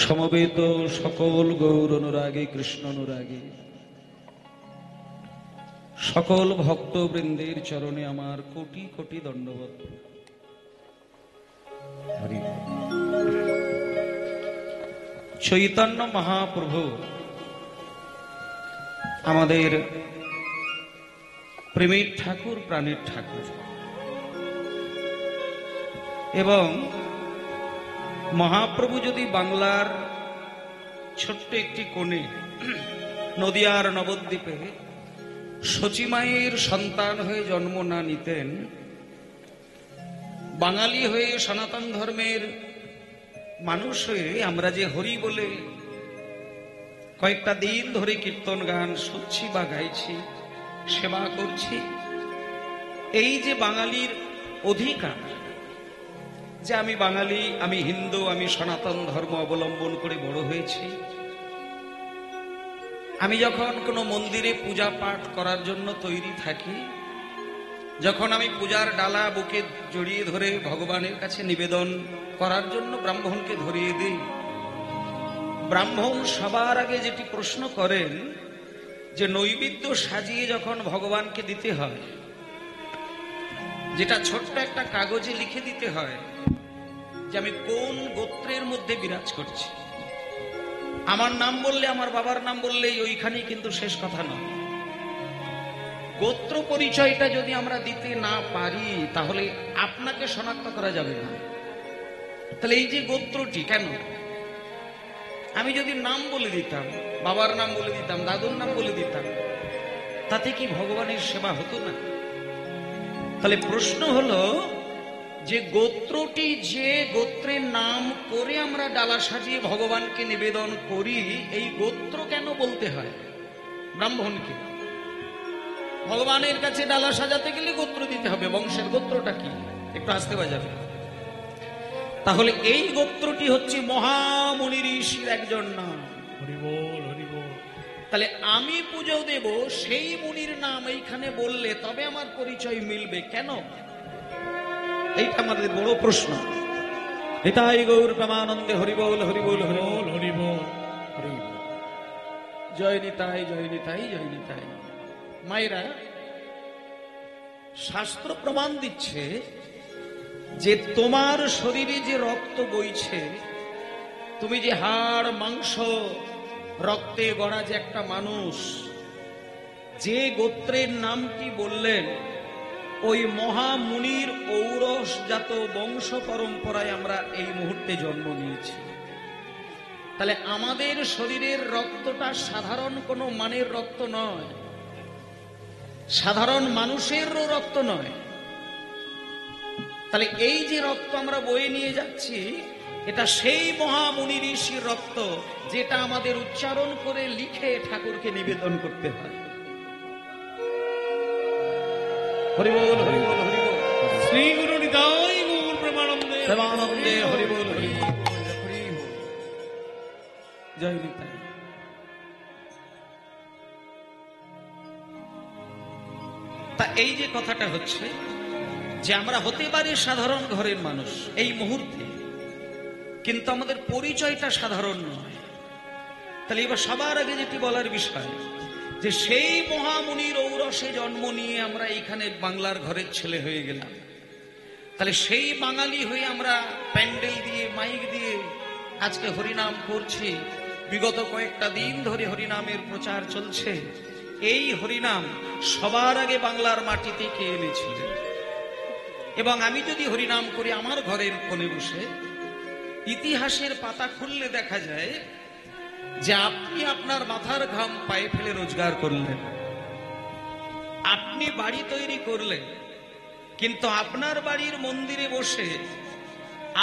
সমবেত সকল গৌর অনুরাগী কৃষ্ণ অনুরাগী সকল ভক্তবৃন্দের চরণে আমার কোটি কোটি দণ্ডবত। চৈতন্য মহাপ্রভু আমাদের প্রেমের ঠাকুর, প্রাণের ঠাকুর, এবং মহাপ্রভু যদি বাংলার ছোট্ট একটি কোণে নদিয়ার নবদ্বীপে শচীমায়ের সন্তান হয়ে জন্ম না নিতেন, বাঙালি হয়ে সনাতন ধর্মের মানুষ হয়ে আমরা যে হরি বলে কয়েকটা দিন ধরে কীর্তন গান শুনছি বা গাইছি, সেবা করছি, এই যে বাঙালির অধিকার যে আমি বাঙালি, আমি হিন্দু, আমি সনাতন ধর্ম অবলম্বন করে বড় হয়েছি, আমি যখন কোনো মন্দিরে পূজা পাঠ করার জন্য তৈরি থাকি, যখন আমি পূজার ডালা বুকে জড়িয়ে ধরে ভগবানের কাছে নিবেদন করার জন্য ব্রাহ্মণকে ধরিয়ে দিই, ব্রাহ্মণ সবার আগে যেটি প্রশ্ন করেন যে নৈবেদ্য সাজিয়ে যখন ভগবানকে দিতে হয়, যেটা ছোট্ট একটা কাগজে লিখে দিতে হয় যে আমি কোন গোত্রের মধ্যে বিরাজ করছি। আমার নাম বললে, আমার বাবার নাম বললেই ওইখানেই কিন্তু শেষ কথা নয়। গোত্র পরিচয়টা যদি আমরা দিতে না পারি তাহলে আপনাকে শনাক্ত করা যাবে না। তাহলে এই যে গোত্রটি, কেন আমি যদি নাম বলে দিতাম, বাবার নাম বলে দিতাম, দাদুর নাম বলে দিতাম, তাতে কি ভগবানের সেবা হতো না? তাহলে প্রশ্ন হলো যে গোত্রটি, যে গোত্রের নাম করে আমরা ডালা সাজিয়ে ভগবানকে নিবেদন করি, এই গোত্র কেন বলতে হয় ব্রাহ্মণকে? ভগবানের কাছে ডালা সাজাতে গেলে গোত্র দিতে হবে, বংশের গোত্রটা কি একটু আসতে বাজাবে। তাহলে এই গোত্রটি হচ্ছে মহামুনি ঋষির একজন নাম। হরি বল, হরি বল। তাহলে আমি পুজো দেব সেই মুনির নাম এইখানে বললে তবে আমার পরিচয় মিলবে কেন? এইটা আমাদের বড় প্রশ্ন। নিতাই গৌর প্রেমানন্দে হরি বল, হরি বল, হরি বল, হরি বল, হরি বল। জয় নিতাই, জয় নিতাই, জয় নিতাই। মায়েরা, শাস্ত্র প্রমাণ দিচ্ছে যে তোমার শরীরে যে রক্ত বইছে, তুমি যে হাড় মাংস রক্তে গড়া যে একটা মানুষ, যে গোত্রের নামটি বললেন, ওই মহামুনির ঔরসজাত বংশ পরম্পরায় আমরা এই মুহূর্তে জন্ম নিয়েছি। তাহলে আমাদের শরীরের রক্তটা সাধারণ কোনো মানের রক্ত নয়, সাধারণ মানুষেরও রক্ত নয়। তাহলে এই যে রক্ত আমরা বয়ে নিয়ে যাচ্ছি, এটা সেই মহামুনি ঋষির রক্ত, যেটা আমাদের উচ্চারণ করে লিখে ঠাকুরকে নিবেদন করতে হয়। হরি বল, হরি বল, হরি বল। শ্রী গুরু নিতাই গৌর প্রেমানন্দে, প্রেমানন্দে হরি বল, হরি বল। জয় নিতাই। তা এই যে কথাটা হচ্ছে যে আমরা হতে পারি সাধারণ ঘরের মানুষ এই মুহূর্তে, কিন্তু আমাদের পরিচয়টা সাধারণ নয়। তাহলে এবার সবার আগে যেটি বলার বিষয় যে সেই মহামুনির ঔরসে জন্ম নিয়ে আমরা এইখানে বাংলার ঘরের ছেলে হয়ে গেলাম। তাহলে সেই বাঙালি হয়ে আমরা প্যান্ডেল দিয়ে, মাইক দিয়ে আজকে হরিনাম করছি, বিগত কয়েকটা দিন ধরে হরিনামের প্রচার চলছে। এই হরিনাম সবার আগে বাংলার মাটিতে কে এনেছিলেন? এবং আমি যদি হরিনাম করি আমার ঘরের কোণে বসে, ইতিহাসের পাতা খুললে দেখা যায় যে আপনি আপনার মাথার ঘাম পায়ে ফেলে রোজগার করলেন, আপনি বাড়ি তৈরি করলেন, কিন্তু আপনার বাড়ির মন্দিরে বসে,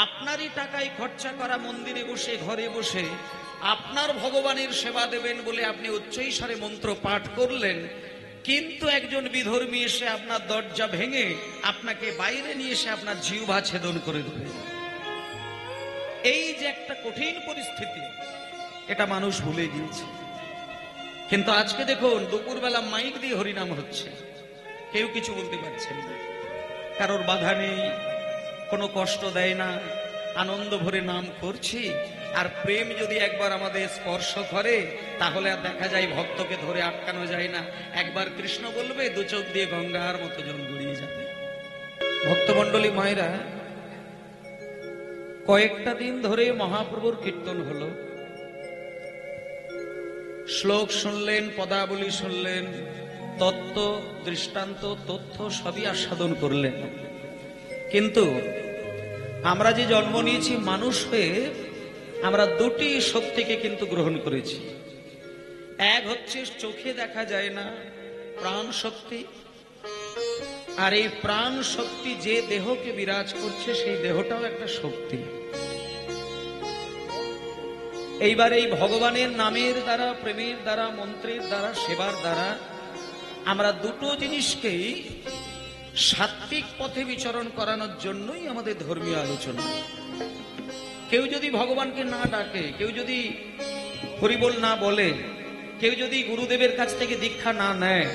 আপনারই টাকায় খরচা করা মন্দিরে বসে, ঘরে বসে আপনার ভগবানের সেবা দেবেন বলে আপনি উচ্চৈঃস্বরে মন্ত্র পাঠ করলেন, কিন্তু একজন বিধর্মী এসে আপনার দরজা ভেঙে আপনাকে বাইরে নিয়ে এসে আপনার জিহ্বা ছেদন করে দেবে। এই যে একটা কঠিন পরিস্থিতি, এটা মানুষ ভুলে গিয়েছে। কিন্তু আজকে দেখুন, দুপুরবেলা মাইক দিয়ে হরিনাম হচ্ছে, কেউ কিছু বলতে পারছেন না, কারোর বাধা নেই, কোনো কষ্ট দেয় না, আনন্দ ভরে নাম করছি, আর প্রেম যদি একবার আমাদের স্পর্শ করে তাহলে আর দেখা যায় ভক্তকে ধরে আটকানো যায় না। একবার কৃষ্ণ বলবে, দু চোখ দিয়ে গঙ্গার মতো জল গড়িয়ে যাবে। ভক্তমণ্ডলী মায়েরা, কয়েকটা দিন ধরে মহাপ্রভুর কীর্তন হলো, শ্লোক শুনলেন, পদাবলী শুনলেন, তত্ত্ব দৃষ্টান্ত তথ্য সবই আস্বাদন করলেন। কিন্তু আমরা যে জন্ম নিয়েছি মানুষ হয়ে, আমরা দুটি শক্তিকে কিন্তু গ্রহণ করেছি। এক হচ্ছে চোখে দেখা যায় না প্রাণ শক্তি, আর এই প্রাণ শক্তি যে দেহকে বিরাজ করছে সেই দেহটাও একটা শক্তি। এইবার এই ভগবানের নামের দ্বারা, প্রেমের দ্বারা, মন্ত্রের দ্বারা, সেবার দ্বারা আমরা দুটো জিনিসকেই সাত্বিক পথে বিচরণ করানোর জন্যই আমাদের ধর্মীয় আলোচনা। কেউ যদি ভগবানকে না ডাকে, কেউ যদি হরিবোল না বলে, কেউ যদি গুরুদেবের কাছ থেকে দীক্ষা না নেয়,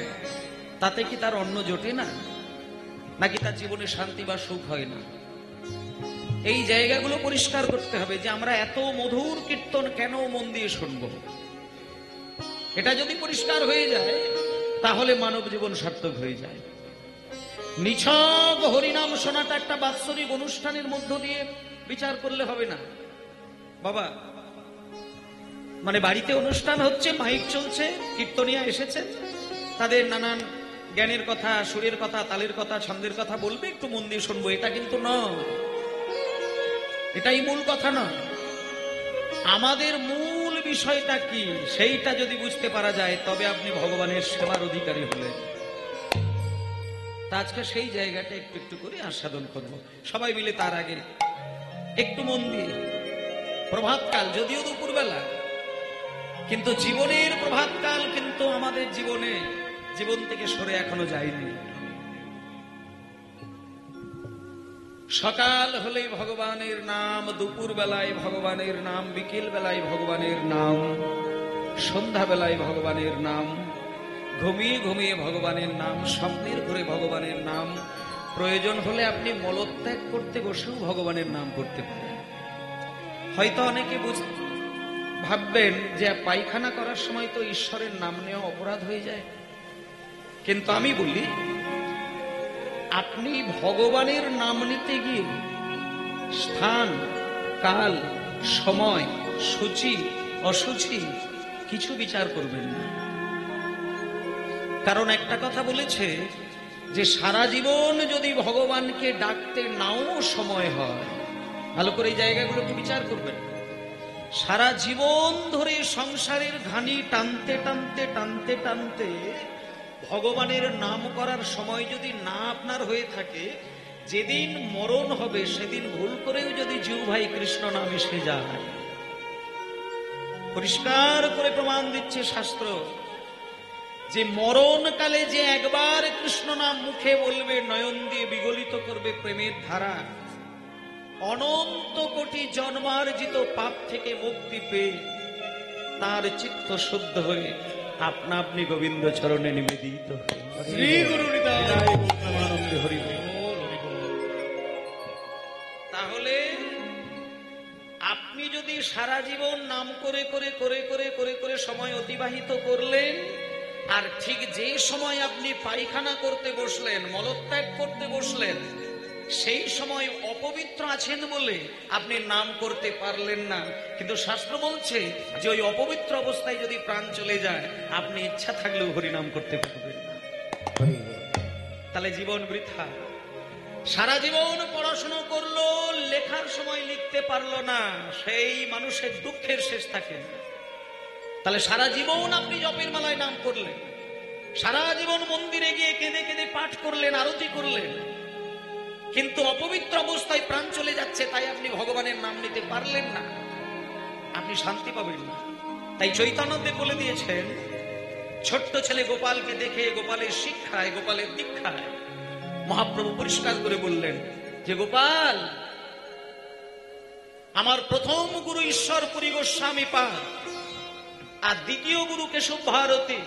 তাতে কি তার অন্ন জোটে না? নাকি তার জীবনে শান্তি বা সুখ হয় না? এই জায়গাগুলো পরিষ্কার করতে হবে যে আমরা এত মধুর কীর্তন কেন মন দিয়ে শুনব। এটা যদি পরিষ্কার হয়ে যায় তাহলে মানব জীবন সার্থক হয়ে যায়। নিছক হরিনাম শোনাটা একটা বাৎসরিক অনুষ্ঠানের মধ্য দিয়ে বিচার করলে হবে না বাবা। মানে বাড়িতে অনুষ্ঠান হচ্ছে, মাইক চলছে, কীর্তনিয়া এসেছে, তাদের নানান জ্ঞানের কথা, সুরের কথা, তালের কথা, ছন্দের কথা বলবে, একটু মন দিয়ে শুনবো, এটা কিন্তু নয়। এটাই মূল কথা নয়। আমাদের মূল বিষয়টা কি সেইটা যদি বুঝতে পারা যায় তবে আপনি ভগবানের সেবার অধিকারী হলেন। তা আজকে সেই জায়গাটা একটু একটু করে আস্বাদন করব সবাই মিলে। তার আগে একটু মন দিয়ে, প্রভাতকাল যদিও দুপুরবেলা, কিন্তু জীবনের প্রভাতকাল কিন্তু আমাদের জীবন থেকে সরে এখনো যায়নি। সকাল হলেই ভগবানের নাম, দুপুর বেলায় ভগবানের নাম, বিকেল বেলায় ভগবানের নাম, সন্ধ্যা বেলায় ভগবানের নাম, ঘুমিয়ে ঘুমিয়ে ভগবানের নাম, স্বপ্নের ঘরে ভগবানের নাম। প্রয়োজন হলে আপনি মলত্যাগ করতে বসেও ভগবানের নাম করতে পারেন। হয়তো অনেকে ভাববেন যে পায়খানা করার সময় তো ঈশ্বরের নাম নেওয়া অপরাধ হয়ে যায়, কিন্তু আমি বলি আপনি ভগবানের নাম নিতে গিয়ে স্থান, কাল, সময়, সূচি, অসুচি কিছু বিচার করবেন না। কারণ একটা কথা বলেছে যে সারা জীবন যদি ভগবানকে ডাকতে নাও সময় হয়, ভালো করে এই জায়গাগুলো একটু বিচার করবেন। সারা জীবন ধরে সংসারের ঘানি টানতে টানতে টানতে টানতে ভগবানের নাম করার সময় যদি না আপনার হয়ে থাকে, যেদিন মরণ হবে সেদিন ভুল করেও যদি জিহ্বায় কৃষ্ণ নাম এসে যায়, পরিষ্কার করে প্রমাণ দিচ্ছে শাস্ত্র যে মরণকালে যে একবার কৃষ্ণ নাম মুখে বলবে, নয়ন দিয়ে বিগলিত করবে প্রেমের ধারা, অনন্ত কোটি জন্মার্জিত পাপ থেকে মুক্তি পেয়ে তার চিত্ত শুদ্ধ হয়ে আপনা আপনি গোবিন্দ চরণে নিবেদিত শ্রী গুরু নিতাই আনন্দে হরি বল। তাহলে আপনি যদি সারা জীবন নাম করে করে করে করে করে করে সময় অতিবাহিত করলেন, আর ঠিক যে সময় আপনি পায়খানা করতে বসলেন, মলত্যাগ করতে বসলেন, সেই সময় অপবিত্র আছেন বলে আপনি নাম করতে পারলেন না, কিন্তু শাস্ত্র বলছে যে ওই অপবিত্র অবস্থায় যদি প্রাণ চলে যায় আপনি ইচ্ছা থাকলেও হরিনাম করতে পারবেন না। তাহলে জীবন বৃথা। সারা জীবন পড়াশোনা করলো, লেখার সময় লিখতে পারলো না, সেই মানুষের দুঃখের শেষ থাকে না। তাহলে সারা জীবন আপনি জপের মালায় নাম করলেন, সারা জীবন মন্দিরে গিয়ে কেঁদে কেঁদে পাঠ করলেন, আরতি করলেন, কিন্তু অপবিত্র অবস্থায় প্রাণ চলে যাচ্ছে, তাই আপনি ভগবানের নাম নিতে পারলেন না, আপনি শান্তি পাবেন না। তাই চৈতন্যদেব বলে দিয়েছেন, ছোট্ট ছেলে গোপালকে দেখে গোপালের শিক্ষায়, গোপালের দীক্ষায় মহাপ্রভু পরিষ্কার করে বললেন যে গোপাল, আমার প্রথম গুরু ঈশ্বর পুরী গোস্বামী পাদ, আর দ্বিতীয় গুরু কেশব ভারতী,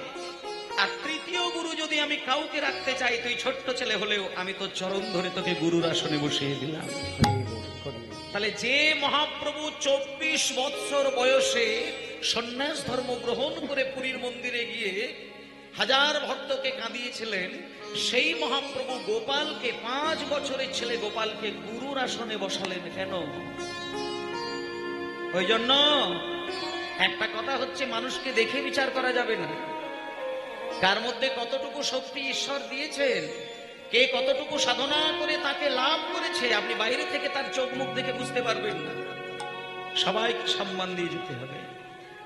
আর তৃতীয় গুরু যদি আমি কাউকে রাখতে চাই, তুই ছোট্ট ছেলে হলেও আমি তো চরণ ধরে তোকে গুরুর আসনে বসিয়ে দিলাম। তাহলে যে মহাপ্রভু 24 বৎসর বয়সে সন্ন্যাস ধর্ম গ্রহণ করে পুরীর মন্দিরে গিয়ে হাজার ভক্তকে কাঁদিয়েছিলেন, সেই মহাপ্রভু গোপালকে 5 বছরের ছেলে গোপালকে গুরুর আসনে বসালেন কেন? ওই জন্য একটা কথা হচ্ছে, মানুষকে দেখে বিচার করা যাবে না। কার মধ্যে কতটুকু শক্তি ঈশ্বর দিয়েছেন, কে কতটুকু সাধনা করে তাকে লাভ করেছে, আপনি বাইরে থেকে তার চোখ মুখ দেখে বুঝতে পারবেন না। সবাইকে সম্মান দিয়ে যেতে হবে,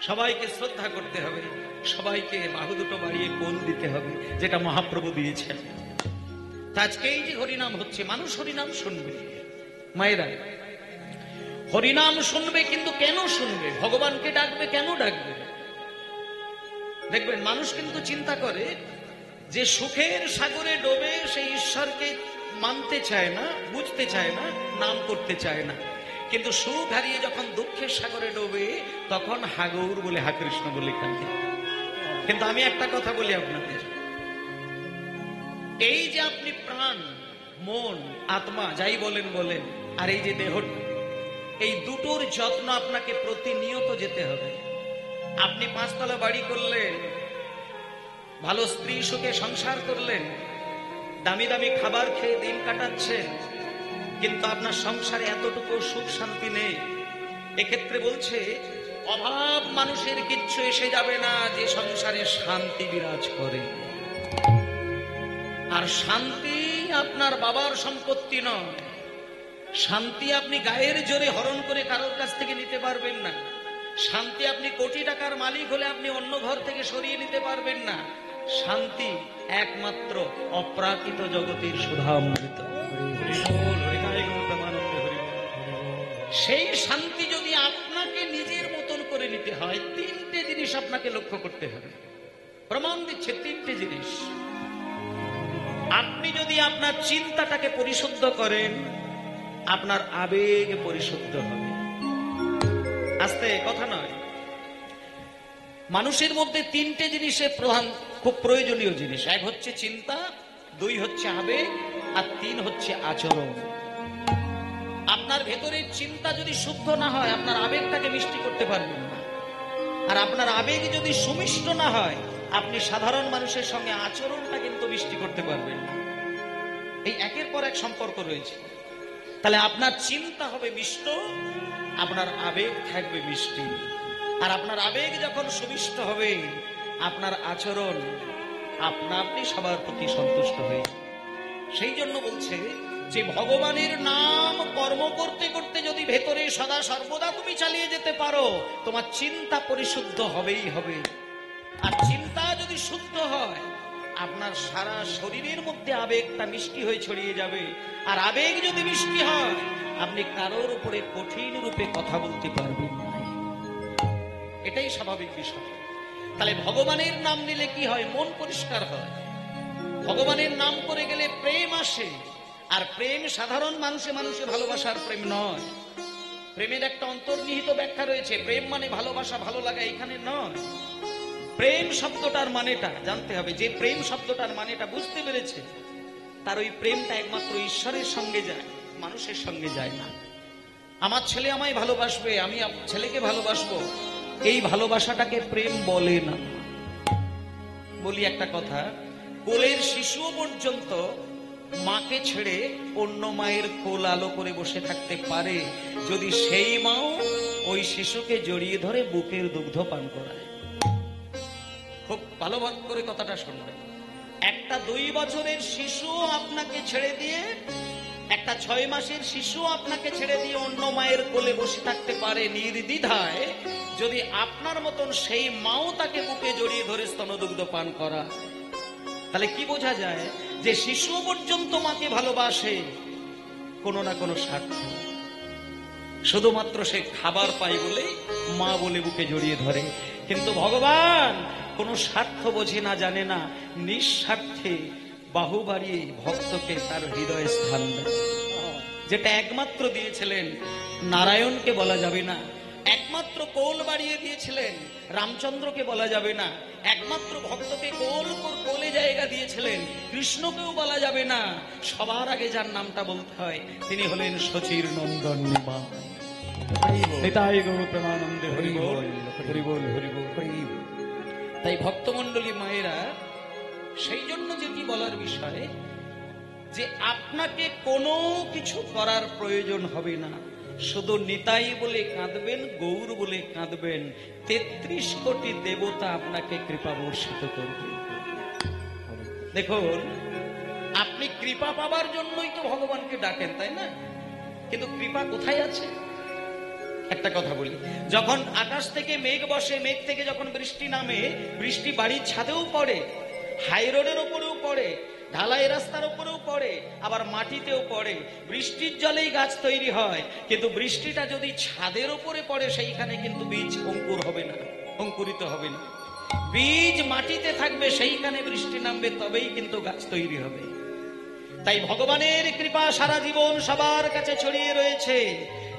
সবাইকে শ্রদ্ধা করতে হবে, সবাইকে বাহু দুটো বাড়িয়ে কোল দিতে হবে, যেটা মহাপ্রভু দিয়েছেন। আজকে এই যে হরিনাম হচ্ছে, মানুষ হরিনাম শুনবে, মায়েরা হরিনাম শুনবে, কিন্তু কেন শুনবে? ভগবানকে ডাকবে, কেন ডাকবে? দেখবেন মানুষ কিন্তু চিন্তা করে যে সুখের সাগরে ডোবে সেই ঈশ্বরকে মানতে চায় না, বুঝতে চায় না, নাম করতে চায় না। কিন্তু সুখ হারিয়ে যখন দুঃখের সাগরে ডোবে তখন হাগৌর বলে, হা কৃষ্ণ বলে কাঁদে। কিন্তু আমি একটা কথা বলি আপনাদের, এই যে আপনি প্রাণ, মন, আত্মা যাই বলেন বলেন, আর এই যে দেহটা, এই দুটোর যত্ন আপনাকে প্রতিনিয়ত যেতে হবে। আপনি 5 তলা বাড়ি করলেন, ভালো স্ত্রী সুখে সংসার করলেন, দামি দামি খাবার খেয়ে দিন কাটাচ্ছেন, কিন্তু আপনার সংসারে এতটুকু সুখ শান্তি নেই। এক্ষেত্রে বলছে অভাব মানুষের কিচ্ছু এসে যাবে না যে সংসারে শান্তি বিরাজ করে। আর শান্তি আপনার বাবার সম্পত্তি নয়, শান্তি আপনি গায়ের জোরে হরণ করে কারোর কাছ থেকে নিতে পারবেন না। শান্তি আপনি কোটি টাকার মালিক হলে আপনি অন্য ঘর থেকে সরিয়ে নিতে পারবেন না। শান্তি একমাত্র অপ্রাকৃত জগতের সুধামৃত। সেই শান্তি যদি আপনাকে নিজের মতন করে নিতে হয়, 3টে জিনিস আপনাকে লক্ষ্য করতে হবে। প্রমাণ দিচ্ছে 3টে জিনিস। আপনি যদি আপনার চিন্তাটাকে পরিশুদ্ধ করেন, আপনার আবেগ পরিশুদ্ধ হবে। আস্তে কথা নয়, মানুষের মধ্যে 3টে জিনিসের প্রধান, খুব প্রয়োজনীয় জিনিস। 1 হচ্ছে চিন্তা, 2 হচ্ছে আবেগ, আর 3 হচ্ছে আচরণ। আপনার ভেতরের চিন্তা যদি শুদ্ধ না হয়, আপনার আবেগটাকে মিষ্টি করতে পারবেন না। আর আপনার আবেগ যদি সুমিষ্ট না হয়, আপনি সাধারণ মানুষের সঙ্গে আচরণটা কিন্তু মিষ্টি করতে পারবেন না। এই একের পর এক সম্পর্ক রয়েছে। তাহলে আপনার চিন্তা হবে মিষ্ট, আপনার আবেগ থাকবে মিষ্টি। আর আপনার আবেগ যখন সুমিষ্ট হবে, আপনার আচরণ আপনি সবার প্রতি সন্তুষ্ট হয়ে। সেই জন্য বলছে যে ভগবানের নাম কর্ম করতে করতে যদি ভেতরে সদা সর্বদা তুমি চালিয়ে যেতে পারো, তোমার চিন্তা পরিশুদ্ধ হবেই হবে। আর চিন্তা যদি শুদ্ধ হয়, আপনার সারা শরীরের মধ্যে আবেগটা মিষ্টি হয়ে ছড়িয়ে যাবে। আর আবেগ যদি মিষ্টি হয়, আপনি কারোর উপরে কঠিন রূপে কথা বলতে পারবেন না। এটাই স্বাভাবিক বিষয়। তাহলে ভগবানের নাম নিলে কি হয়? মন পরিষ্কার হয়। ভগবানের নাম করে গেলে প্রেম আসে। আর প্রেম সাধারণ মানুষে মানুষে ভালোবাসার প্রেম নয়। প্রেমের একটা অন্তর্নিহিত ব্যাখ্যা রয়েছে। প্রেম মানে ভালোবাসা, ভালো লাগা, এখানে নয়। প্রেম শব্দটার মানেটা জানতে হবে। যে প্রেম শব্দটার মানেটা বুঝতে পেরেছে, তার ওই প্রেমটা একমাত্র ঈশ্বরের সঙ্গে যায়, মানুষের সঙ্গে যায় না। আমার ছেলে আমায় ভালোবাসবে, আমি ছেলেকে ভালোবাসবো, এই ভালোবাসাটাকে প্রেম বলে না। বলি একটা কথা, কোলের শিশু পর্যন্ত মাকে ছেড়ে অন্য মায়ের কোল আলো করে বসে থাকতে পারে যদি সেই মাও ওই শিশুকে জড়িয়ে ধরে বুকের দুগ্ধ পান করায়। খুব ভালো করে কথাটা শুনবে। একটা 2 বছরের শিশু আপনাকে ছেড়ে দিয়ে, একটা 6 মাসের শিশু আপনাকে ছেড়ে দিয়ে অন্য মায়ের কোলে বসে থাকতে পারে নির্দ্বিধায়, যদি আপনার মতন সেই মাও তাকে বুকে জড়িয়ে ধরে স্তনদুগ্ধ পান করা। তাহলে কি বোঝা যায়? যে শিশু পর্যন্ত মাকে ভালোবাসে কোনো না কোনো স্বার্থ, শুধুমাত্র সে খাবার পায় বলেই মা বলে বুকে জড়িয়ে ধরে। কিন্তু ভগবান কোনো স্বার্থ বোঝে না, জানে না, নিঃস্বার্থে বাহু বাড়িয়ে ভক্তকে তার হৃদয়ে স্থান দেয়। যেটা একমাত্র দিয়েছিলেন নারায়ণকে বলা যাবে না, একমাত্র কোল বাড়িয়ে দিয়েছিলেন রামচন্দ্রকে বলা যাবে না, একমাত্র ভক্তকে কোলে জায়গা দিয়েছিলেন কৃষ্ণকেও বলা যাবে না, সবার আগে যার নামটা বলতে হয় তিনি হলেন শচীর নন্দন নিমাই। নিতাই গৌর প্রেমানন্দে হরি বল, হরি বল, হরি বল, হরি বল। তাই ভক্তমণ্ডলী মায়েরা, সেই জন্য যেটি বলার বিষয় যে আপনাকে কোনো কিছু করার প্রয়োজন হবে না, শুধু নিতাই বলে কাঁদবেন, গৌর বলে কাঁদবেন, ৩৩ কোটি দেবতা আপনাকে কৃপা বর্ষিত করবে। দেখুন, আপনি কৃপা পাবার জন্যই তো ভগবানকে ডাকেন, তাই না? কিন্তু কৃপা কোথায় আছে? একটা কথা বলি, যখন আকাশ থেকে মেঘ বসে, মেঘ থেকে যখন বৃষ্টি নামে, বৃষ্টি বাড়ির ছাদেও পড়ে, হাই রোডের উপরেও পড়ে, ঢালাই রাস্তার উপরেও পড়ে, আবার মাটিতেও পড়ে। বৃষ্টির জলেই গাছ তৈরি হয়, কিন্তু বৃষ্টিটা যদি ছাদের উপরে পড়ে সেইখানে কিন্তু বীজ অঙ্কুর হবে না, অঙ্কুরিত হবে না। বীজ মাটিতে থাকবে, সেইখানে বৃষ্টি নামবে, তবেই কিন্তু গাছ তৈরি হবে। তাই ভগবানের কৃপা সারা জীবন সবার কাছে ছড়িয়ে রয়েছে।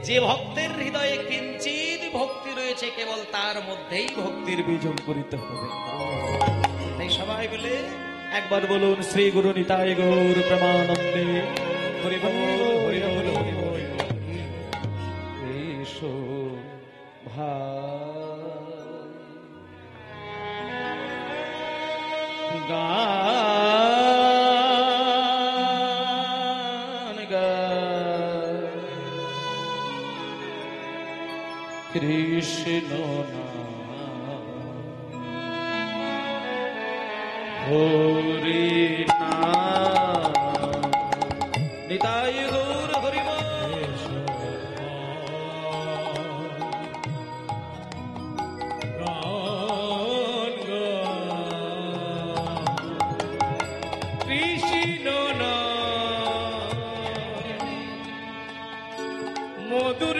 যে ভক্তের হৃদয়ে কিঞ্চিত ভক্তি রয়েছে, কেবল তার মধ্যেই ভক্তির বীজ অঙ্কুরিত হবে। তাই সবাই বলে একবার বলুন, শ্রী গুরু নিতাই গৌর প্রেমানন্দে হরি বল, হরি বল, হরি বল। এসো ভাই গান গায় কৃষ্ণ হরি নাম, নিতাই গৌর হরি বল। কৃষ্ণ মধুর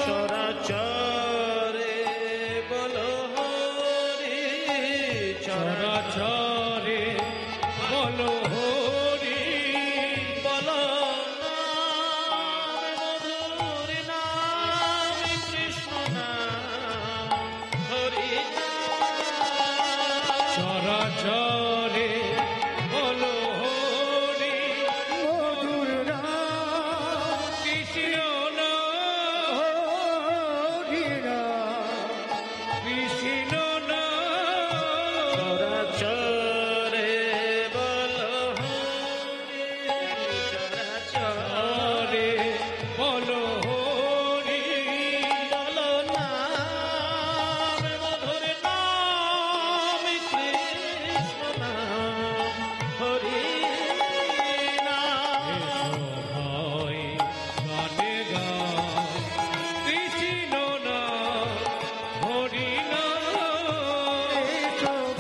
চরাচরে বলো হরি, চরাচরে বলো হরি, বলো নাম মধুর নাম, কৃষ্ণ নাম হরি নাম। চরাচরে বলো হরি, মধুর নাম কৃষ্ণ নাম, হরি নাম কৃষ্ণ নাম। চরাচরে বলো হরি, চরাচরে বলো হরি, বলো নাম মধুর নাম, কৃষ্ণ নাম হরি নাম। ভাই গানে গায় কৃষ্ণ নাম, হরি নাম।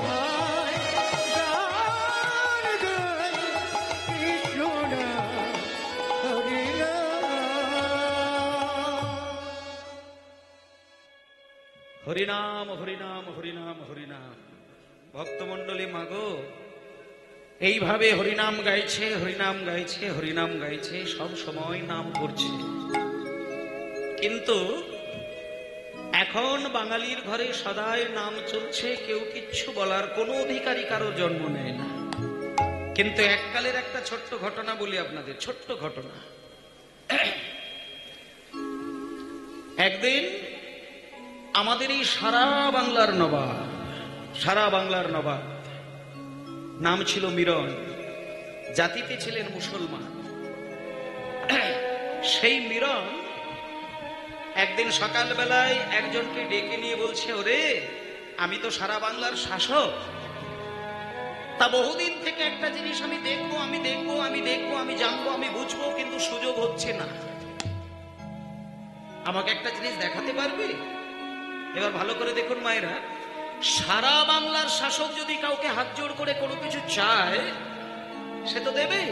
ভাই গান গায় কৃষ্ণ নাম, হরি নাম। হরিনাম হরিনাম হরিনাম হরিনাম। ভক্তমণ্ডলী মাগো, এইভাবে হরিনাম গাইছে, হরিনাম গাইছে, হরিনাম গাইছে, সব সময় নাম করছে। কিন্তু এখন বাঙালির ঘরে সদাই নাম চলছে, কেউ কিচ্ছু বলার কোনো অধিকারী কারো জন্ম নেয় না। কিন্তু এককালের একটা ছোট্ট ঘটনা বলি আপনাদের, ছোট্ট ঘটনা। একদিন আমাদের এই সারা বাংলার নবাব নাম ছিল মিরন, জাতিতে ছিলেন মুসলমান। সেই মিরন একদিন সকালবেলায় একজনকে ডেকে নিয়ে বলছে, ওরে আমি তো সারা বাংলার শাসক, তা বহুদিন থেকে একটা জিনিস আমি দেখবো, আমি জানবো, আমি বুঝবো, কিন্তু সুযোগ হচ্ছে না। আমাকে একটা জিনিস দেখাতে পারবে? এবার ভালো করে দেখুন মায়েরা, সারা বাংলার শাসক যদি কাউকে হাত জোড় করে কোনো কিছু চায়, সে তো দেবে।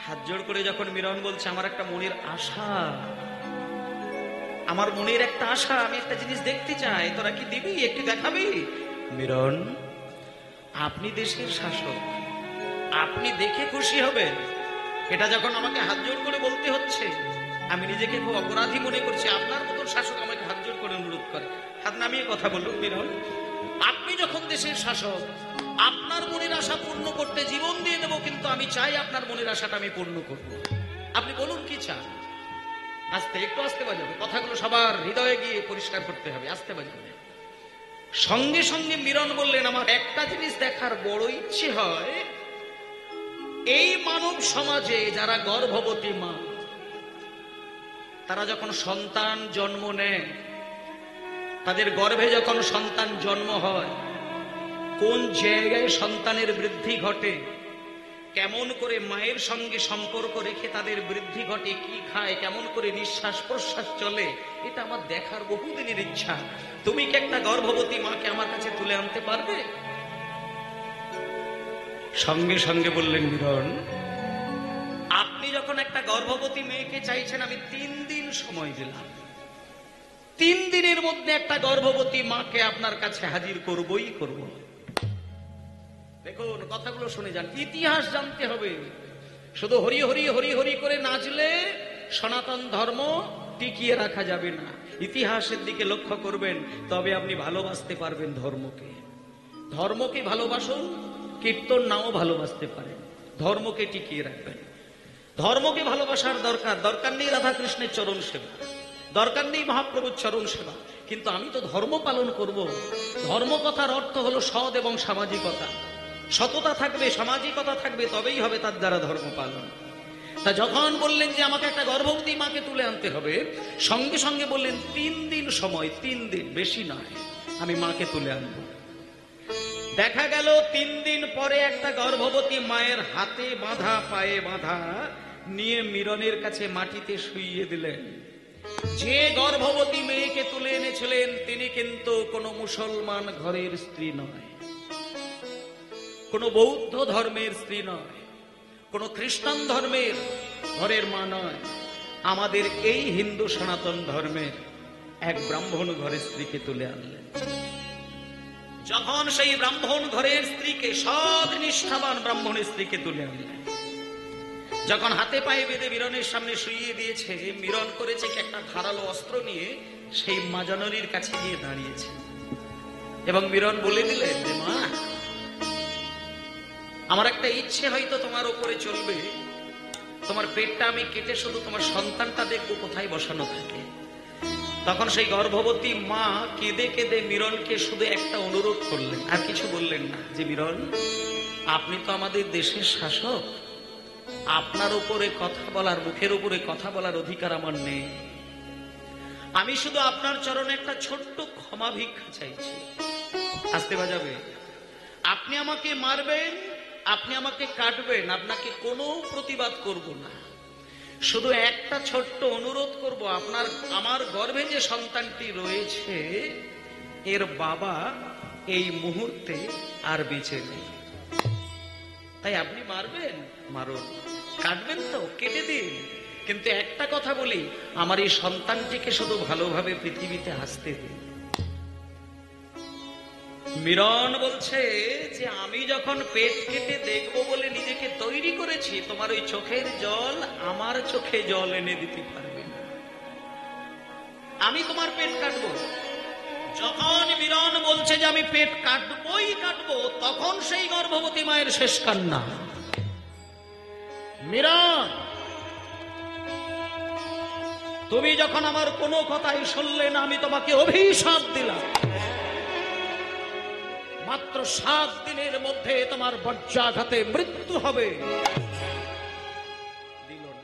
হাত জোড় করে যখন মিরন বলছে আমার একটা মনের আশা, আমার মনের একটা আশা, আমি একটা জিনিস দেখতে চাই, তোরা কি দিবি, একটু দেখাবি? মিরন, আপনি দেশের শাসক, আপনি দেখে খুশি হবেন। এটা যখন আমাকে হাত জোড় করে বলতে হচ্ছে, আমি নিজেকে খুব অপরাধী মনে করছি। আপনার মতন শাসক আমাকে হাত জোড় করে অনুরোধ করে, হাত নামিয়ে কথা বলুন। মিরন, আপনি যখন দেশের শাসক, আপনার মনের আশা পূর্ণ করতে জীবন দিয়ে দেবো, কিন্তু আমি চাই আপনার মনের আশাটা আমি পূর্ণ করব। আপনি বলুন কি চান? আস্তে, একটু আস্তে বাজাবে, কথাগুলো সবার হৃদয়ে গিয়ে পরিষ্কার করতে হবে, আস্তে বাজাবে। সঙ্গে সঙ্গে মিরন বললেন, আমার একটা জিনিস দেখার বড় ইচ্ছে হয়, এই মানব সমাজে যারা গর্ভবতী মা, তারা যখন সন্তান জন্ম নেয়, তাদের গর্ভে যখন সন্তান জন্ম হয়, কোন জায়গায় সন্তানের বৃদ্ধি ঘটে, কেমন করে মায়ের সঙ্গে সম্পর্ক রেখে তাদের বৃদ্ধি ঘটে, কি খায়, কেমন করে নিঃশ্বাস প্রশ্বাস চলে, এটা আমার দেখার বহুদিনের ইচ্ছা। তুমি কি একটা গর্ভবতী মাকে আমার কাছে তুলে আনতে পারবে? সঙ্গে সঙ্গে বললেন মিরন, আপনি যখন একটা গর্ভবতী মেয়েকে চাইছেন, আমি 3 দিন সময় দিলাম। 3 দিনের মধ্যে একটা গর্ভবতী মাকে আপনার কাছে হাজির করবই করব। দেখুন, কথাগুলো শুনে যান, ইতিহাস জানতে হবে। শুধু হরি হরি হরি হরি করে নাচলে সনাতন ধর্ম টিকিয়ে রাখা যাবে না। ইতিহাসের দিকে লক্ষ্য করবেন, তবে আপনি ভালোবাসতে পারবেন ধর্মকে। ধর্মকে ভালোবাসুন, কীর্তন নাও ভালোবাসতে পারেন, ধর্মকে টিকিয়ে রাখবেন। ধর্মকে ভালোবাসার দরকার নেই রাধা কৃষ্ণের চরণ সেবা, দরকার নেই মহাপ্রভুর চরণ সেবা, কিন্তু আমি তো ধর্ম পালন করব। ধর্ম কথার অর্থ হলো সৎ এবং সামাজিকতা। সততা থাকবে, সামাজিকতা থাকবে, তবেই হবে তার দ্বারা ধর্ম পালন। তা যখন বললেন যে আমাকে একটা গর্ভবতী মাকে তুলে আনতে হবে, সঙ্গে সঙ্গে বললেন 3 দিন সময়, 3 দিন, বেশি নয়, আমি মাকে তুলে আনব। দেখা গেল 3 দিন পরে একটা গর্ভবতী মায়ের হাতে বাঁধা, পায়ে বাঁধা নিয়ে মিরনের কাছে মাটিতে শুইয়ে দিলেন। যে গর্ভবতী মেয়েকে তুলে এনেছিলেন, তিনি কিন্তু কোনো মুসলমান ঘরের স্ত্রী নয়, কোনো বৌদ্ধ ধর্মের স্ত্রী নয়, কোনো খ্রিস্টান ধর্মের ঘরের মা নয়, আমাদের এই হিন্দু সনাতন ধর্মের এক ব্রাহ্মণ ঘরের স্ত্রীকে তুলে আনলেন। যখন সেই ব্রাহ্মণ ঘরের স্ত্রীকে, সৎ নিষ্ঠাবান ব্রাহ্মণের স্ত্রীকে তুলে আনলেন, যখন হাতে পায়ে বেঁধে মিরনের সামনে শুইয়ে দিয়েছে, মিরন করেছে কি, একটা ধারালো অস্ত্র নিয়ে সেই মা জননীর কাছে গিয়ে দাঁড়িয়েছে এবং মিরন বলে দিলেন যে, মা, আমার একটা ইচ্ছে হয়তো তোমার উপরে চলবে, তোমার পেটটা আমি কেটে শুধু তোমার সন্তানটা দেখবো কোথায় বসানো থাকে। তখন সেই গর্ভবতী মা কেঁদে কেঁদে মিরনকে শুধু একটা অনুরোধ করলেন, আর কিছু বললেন না, যে মিরন, আপনি তো আমাদের দেশের শাসক, আপনার উপরে কথা বলার, মুখের উপরে কথা বলার অধিকার আমার নেই। আমি শুধু আপনার চরণে একটা ছোট্ট ক্ষমা ভিক্ষা চাইছি। আসতে বাজাবে, আপনি আমাকে মারবেন, আপনি আমাকে কাটবেন, আপনাকে কোনো প্রতিবাদ করব না, শুধু একটা ছোট্ট অনুরোধ করব, আপনার, আমার গর্ভে যে সন্তানটি রয়েছে, এর বাবা এই মুহূর্তে আর বেঁচে নেই। তাই আপনি মারবেন, মারুন, কাটবেন তো কেটে দিন, কিন্তু একটা কথা বলি, আমার এই সন্তানটিকে শুধু ভালোভাবে পৃথিবীতে আসতে দিন। মিরন বলছে যে, আমি যখন পেট কেটে দেখবো বলে নিজেকে তৈরি করেছি, তোমার ওই চোখের জল আমার চোখে জল এনে দিতে পারবে না, আমি তোমার পেট কাটবো। যখন মিরন বলছে যে আমি পেট কাটবই কাটবো, তখন সেই গর্ভবতী মায়ের শেষ কান্না। মিরন, তুমি যখন আমার কোনো কথাই শুনলে না, আমি তোমাকে অভিশাপ দিলাম, মাত্র 7 দিনের মধ্যে তোমার বজ্রাঘাতে মৃত্যু হবে। দিল না।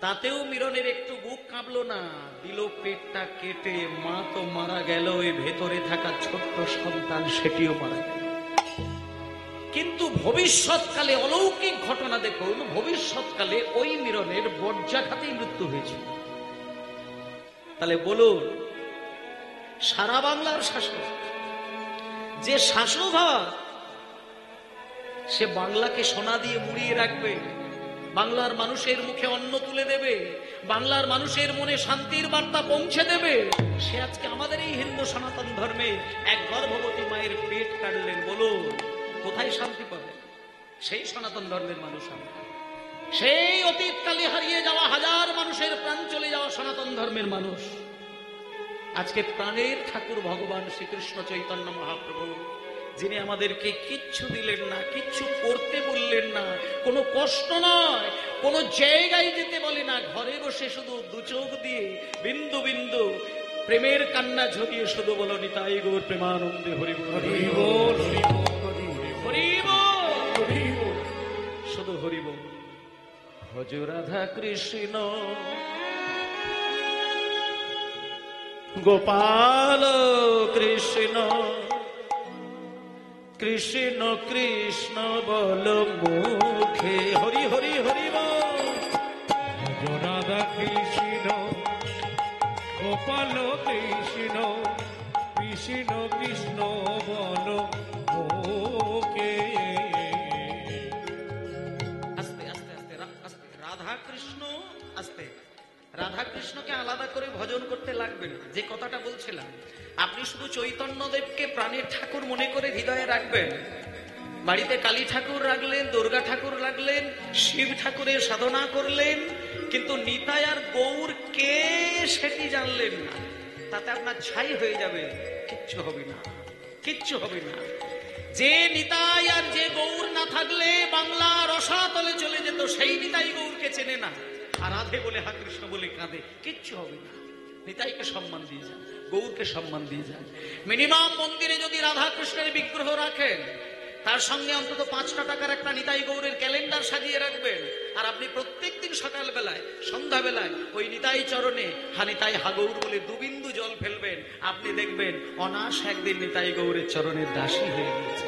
তাতেও মিরনের একটু বুক কাঁপলো না, দিল পেটটা কেটে। মা তো মারা গেল, ওই ভেতরে থাকা ছোট্ট সন্তান সেটিও মারা গেল। কিন্তু ভবিষ্যৎকালে অলৌকিক ঘটনা দেখুন, ভবিষ্যৎকালে ওই মিরনের বজ্রাঘাতেই মৃত্যু হয়েছিল। তাহলে বলুন, সারা বাংলার শাসক, যে শাসক হয় সে বাংলাকে সোনা দিয়ে মুড়িয়ে রাখবে, বাংলার মানুষের মুখে অন্ন তুলে দেবে, বাংলার মানুষের মনে শান্তির বার্তা পৌঁছে দেবে, সে আজকে আমাদের এই হিন্দু সনাতন ধর্মে এক গর্ভবতী মায়ের পেট কাটলেন। বলুন, কোথায় শান্তি পাবে? সেই সনাতন ধর্মের মানুষ আমরা, সেই অতীতকালে হারিয়ে যাওয়া হাজার মানুষের প্রাণ চলে যাওয়া সনাতন ধর্মের মানুষ। আজকে প্রাণের ঠাকুর ভগবান শ্রীকৃষ্ণ চৈতন্য মহাপ্রভু, যিনি আমাদেরকে কিচ্ছু দিলেন না, কিচ্ছু করতে বললেন না, কোনো কষ্ট নয়, কোনো জায়গায় যেতে বলে না, ঘরে বসে শুধু দু চোখ দিয়ে বিন্দু বিন্দু প্রেমের কান্না ঝরিয়ে শুধু বলো নিতাই গৌর প্রেমানন্দে হরি বল, হরি বল, হরি বল, শুধু হরি বল। ভজ রাধা কৃষ্ণ গোপাল কৃষ্ণ, কৃষ্ণ কৃষ্ণ বল মুখে, হরি হরি হরি বল। রাধা কৃষ্ণ গোপাল কৃষ্ণ, কৃষ্ণ কৃষ্ণ বল মুখে। আস্তে আস্তে আস্তে আস্তে, রাধা কৃষ্ণ আস্তে। রাধা কৃষ্ণকে আলাদা করে ভজন করতে লাগবে না। যে কথাটা বলছিলাম, আপনি শুধু চৈতন্যদেবকে প্রাণের ঠাকুর মনে করে হৃদয়ে রাখবেন। বাড়িতে কালী ঠাকুর রাখলেন, দুর্গা ঠাকুর রাখলেন, শিব ঠাকুরের সাধনা করলেন, কিন্তু নিতাই আর গৌর কে সেটি জানলেন না, তাতে আপনার ছাই হয়ে যাবে, কিচ্ছু হবে না, কিচ্ছু হবে না। যে নিতাই আর যে গৌর না থাকলে বাংলা রসাতলে চলে যেত, সেই নিতাই গৌরকে চেনে না, আর রাধে বলে হা কৃষ্ণ বলে কাঁদে, কিচ্ছু হবে না। নিতাইকে সম্মান দিয়ে যান, গৌরকে সম্মান দিয়ে যান। মিনিমাম মন্দিরে যদি রাধা কৃষ্ণের বিগ্রহ রাখেন, তার সঙ্গে অন্তত 5টা টাকার একটা নিতাই গৌরের ক্যালেন্ডার সাজিয়ে রাখবেন, আর আপনি প্রত্যেকদিন সকাল বেলায় সন্ধ্যা বেলায় ওই নিতাই চরণে হা নিতাই হা গৌর বলে 2 বিন্দু জল ফেলবেন। আপনি দেখবেন অনাশ একদিন নিতাই গৌরের চরণের দাসী হয়ে গেছে।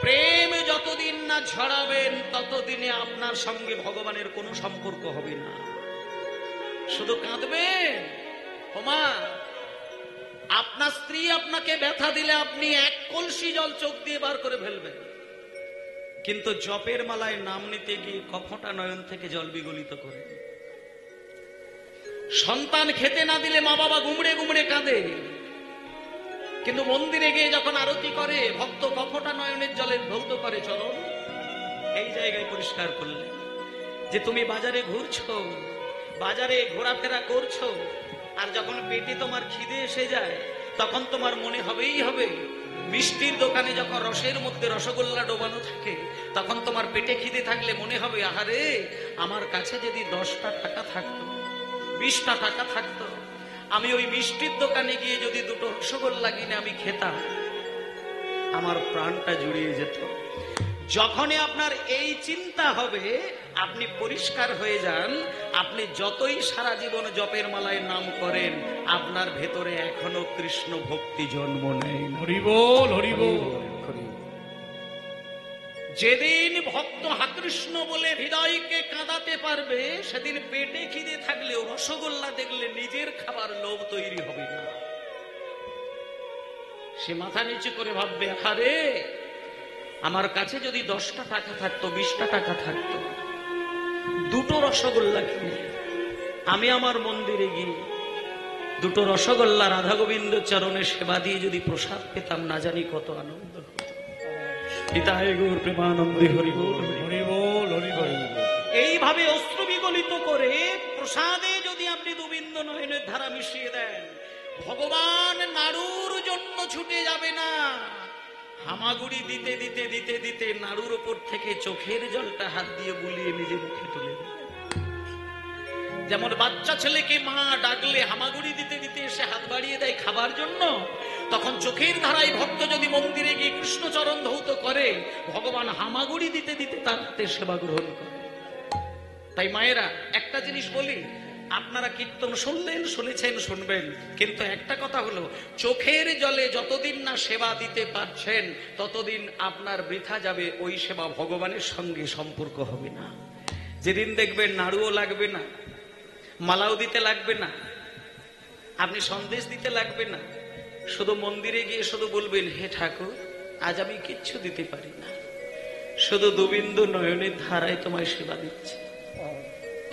প্রেম যতদিন না ছড়াবেন, ততদিনে আপনার সঙ্গে ভগবানের কোনো সম্পর্ক হবে না। শুধু কাঁদবেন। ওমা, আপনার স্ত্রী আপনাকে ব্যথা দিলে আপনি 1 কলসি জল চোখ দিয়ে বার করে ফেলবেন, কিন্তু জপের মালায় নাম নিতে গিয়ে কফটা নয়ন থেকে জল বিগলিত করে। সন্তান খেতে না দিলে মা বাবা গুমড়ে গুমড়ে কাঁদে, কিন্তু মন্দিরে গিয়ে যখন আরতি করে ভক্ত কফটা নয়নের জলে ধৌত করে চরণ। এই জায়গায় পরিষ্কার করলে যে তুমি বাজারে ঘুরছো, বাজারে ঘোরাফেরা করছো, আর যখন পেটে তোমার খিদে এসে যায়, তখন তোমার মনে হবেই হবে। মিষ্টির দোকানে যখন রসের মধ্যে রসগোল্লা ডোবানো থাকে, তখন তোমার পেটে খিদে থাকলে মনে হবে, আহারে আমার কাছে যদি 10টা টাকা থাকতো, 20টা টাকা থাকতো, আমি ওই মিষ্টির দোকানে গিয়ে যদি 2টো রসগোল্লা কিনে আমি খেতাম, আমার প্রাণটা জুড়িয়ে যেত। যখনই আপনার এই চিন্তা হবে, আপনি পরিষ্কার হয়ে যান। আপনি যতই সারা জীবন জপের মালায় নাম করেন, আপনার ভেতরে এখনো কৃষ্ণ ভক্তি জন্ম নেয়। হরি বল, হরি বল। যেদিন ভক্ত হা কৃষ্ণ বলে হৃদয়কে কাঁদাতে পারবে, সেদিন পেটে খিদে থাকলেও রসগোল্লা দেখলে নিজের খাবার লোভ তৈরি হবে না। সে মাথা নিচু করে ভাববে, আরে আমার কাছে যদি 10টা টাকা থাকতো, 20টা টাকা থাকতো, 2টো রসগোল্লা কিনে আমি আমার মন্দিরে গিয়ে 2টো রসগোল্লা রাধা গোবিন্দ চরণে সেবা দিয়ে যদি প্রসাদ পেতাম, না জানি কত আনন্দ হতো। নিতাই গৌর প্রেমানন্দে হরি বল, হরি বল, হরি বল। এইভাবে অশ্রু বিগলিত করে প্রসাদে যদি আপনি 2 বিন্দু নয়নের ধারা মিশিয়ে দেন, ভগবান নাড়ুর জন্য ছুটে যাবে না। হামাগুড়ি দিতে দিতে দিতে দিতে নাড়ুর ওপর থেকে চোখের জলটা হাত দিয়ে বুলিয়ে নিজে মুখে তুলে দেবে। যেমন বাচ্চা ছেলেকে মা ডাকলে হামাগুড়ি দিতে দিতে এসে হাত বাড়িয়ে দেয় খাবার জন্য, তখন চোখের ধারায় ভক্ত যদি মন্দিরে গিয়ে কৃষ্ণচরণ ধৌত করে, ভগবান হামাগুড়ি দিতে দিতে তার হাতে সেবা গ্রহণ করে। তাই মায়েরা একটা জিনিস বলি, আপনারা কীর্তন শুনলেন, শুনেছেন, শুনবেন, কিন্তু একটা কথা হলো, চোখের জলে যতদিন না সেবা দিতে পারছেন ততদিন আপনার বৃথা যাবে, ওই সেবা ভগবানের সঙ্গে সম্পর্ক হবে না। যেদিন দেখবেন নাড়ুও লাগবে না, মালাও দিতে লাগবে না, আপনি সন্দেশ দিতে লাগবে না, শুধু মন্দিরে গিয়ে শুধু বলবেন, হে ঠাকুর আজ আমি কিচ্ছু দিতে পারি না, শুধু দুবিন্দু নয়নের ধারায় তোমায় সেবা দিচ্ছে,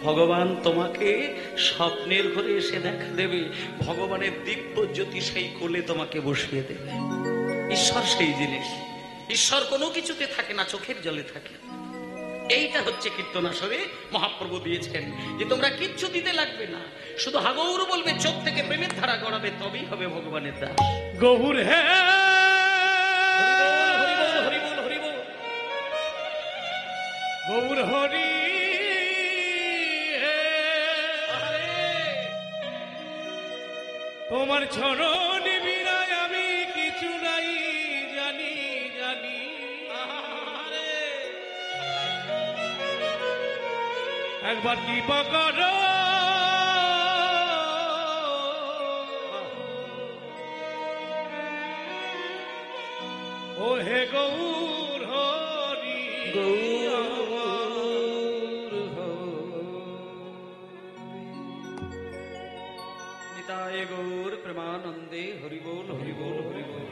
ভগবান তোমাকে স্বপ্নের ঘরে এসে দেখা দেবে, ভগবানের দিব্য জ্যোতি সেই কোলে তোমাকে বসিয়ে দেবে। ঈশ্বর সেই জিনিস, ঈশ্বর কোনো কিছুতে থাকে না, চোখের জলে থাকে। এইটা হচ্ছে কীর্তনাসরে মহাপ্রভু দিয়েছেন, যে তোমরা কিচ্ছু দিতে লাগবে না, শুধু হাগৌর বলবে, চোখ থেকে প্রেমের ধারা গড়াবে, তবেই হবে ভগবানের দাস। গৌর হে হরিবল, হরিবল, হরিবল। গৌর হরি হে। তোমার চরণ বিনায় আমি কিছু নাই জানি জানি। একবার কৃপা করো ও হে গৌর হরি। নিতাই গৌর প্রেমানন্দে, হরিবোল, হরিবোল, হরিবোল।